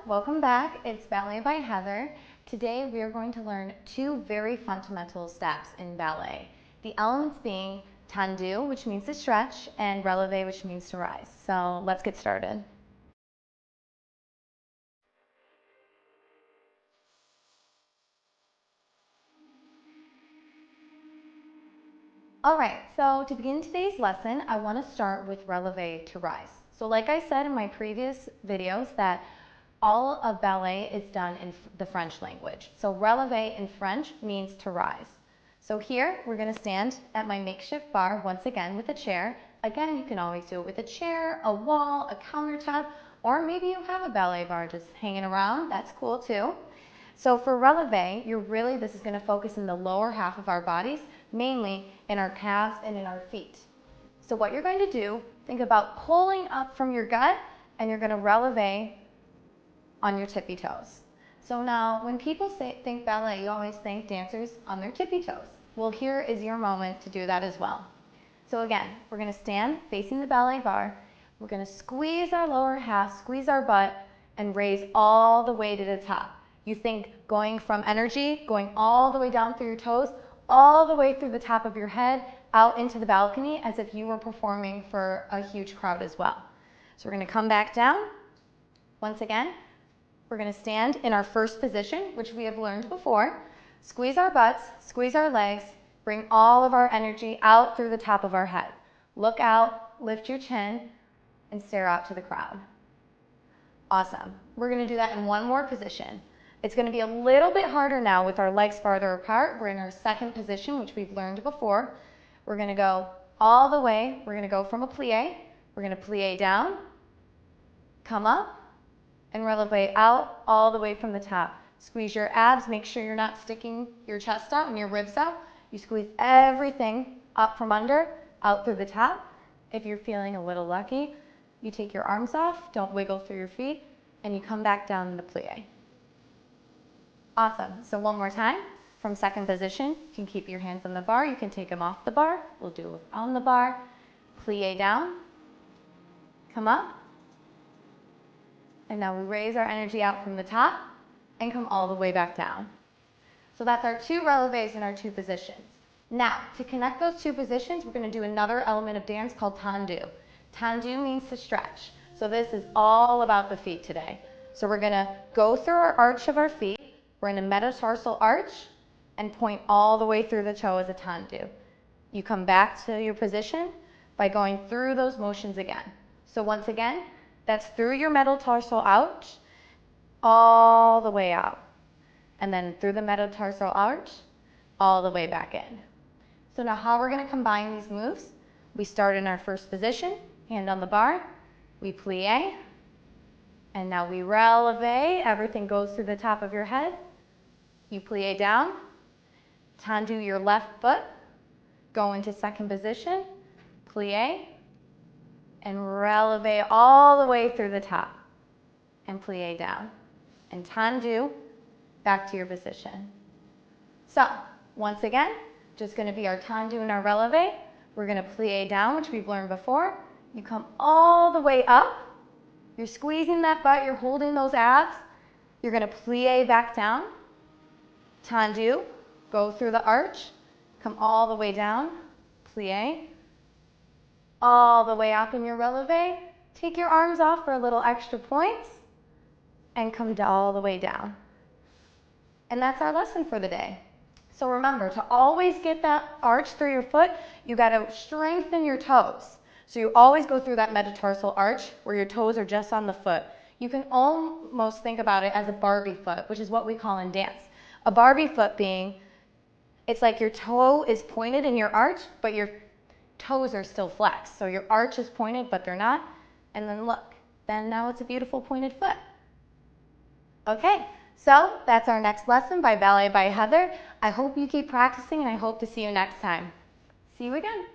welcome back. It's Ballet by Heather. Today we are going to learn two very fundamental steps in ballet. The elements being Tendu, which means to stretch, and Releve, which means to rise. So let's get started. Alright, so to begin today's lesson, I want to start with Releve to rise. So like I said in my previous videos that all of ballet is done in the French language. So releve in French means to rise. So here we're going to stand at my makeshift bar once again with a chair. Again, you can always do it with a chair, a wall, a countertop, or maybe you have a ballet bar just hanging around. That's cool too. So for releve, this is going to focus in the lower half of our bodies, mainly in our calves and in our feet. So what you're going to do, think about pulling up from your gut, and you're going to releve on your tippy toes. So now when people think ballet, you always think dancers on their tippy toes. Well, here is your moment to do that as well. So again, we're going to stand facing the ballet bar. We're going to squeeze our lower half, squeeze our butt, and raise all the way to the top. You think going from energy, going all the way down through your toes, all the way through the top of your head, out into the balcony as if you were performing for a huge crowd as well. So we're going to come back down. Once again, we're going to stand in our first position, which we have learned before. Squeeze our butts, squeeze our legs, bring all of our energy out through the top of our head. Look out, lift your chin, and stare out to the crowd. Awesome. We're going to do that in one more position. It's going to be a little bit harder now with our legs farther apart. We're in our second position, which we've learned before. We're going to go all the way. We're going to go from a plie. We're going to plie down, come up, and releve out all the way from the top. Squeeze your abs. Make sure you're not sticking your chest out and your ribs out. You squeeze everything up from under, out through the top. If you're feeling a little lucky, you take your arms off, don't wiggle through your feet, and you come back down in the plie. Awesome. So one more time. From second position, you can keep your hands on the bar. You can take them off the bar. We'll do it on the bar. Plie down. Come up. And now we raise our energy out from the top and come all the way back down. So that's our two releves in our two positions. Now, to connect those two positions, we're going to do another element of dance called Tendu. Tendu means to stretch. So this is all about the feet today. So we're going to go through our arch of our feet. We're in a metatarsal arch and point all the way through the toe as a Tendu. You come back to your position by going through those motions again. So once again, that's through your metatarsal arch, all the way out. And then through the metatarsal arch, all the way back in. So now how we're going to combine these moves, we start in our first position, hand on the bar, we plie, and now we releve, everything goes through the top of your head. You plie down, tendu your left foot, go into second position, plie, and releve all the way through the top, and plie down, and tendu, back to your position. So, once again, just going to be our tendu and our releve. We're going to plie down, which we've learned before. You come all the way up. You're squeezing that butt. You're holding those abs. You're going to plie back down. Tendu, go through the arch. Come all the way down. Plie. All the way up in your releve. Take your arms off for a little extra points. And come all the way down. And that's our lesson for the day. So remember, to always get that arch through your foot, you got to strengthen your toes. So you always go through that metatarsal arch where your toes are just on the foot. You can almost think about it as a Barbie foot, which is what we call in dance. A Barbie foot being, it's like your toe is pointed in your arch, but your toes are still flexed. So your arch is pointed, but they're not. And then look, then now it's a beautiful pointed foot. Okay. So that's our next lesson by Ballet by Heather. I hope you keep practicing and I hope to see you next time. See you again.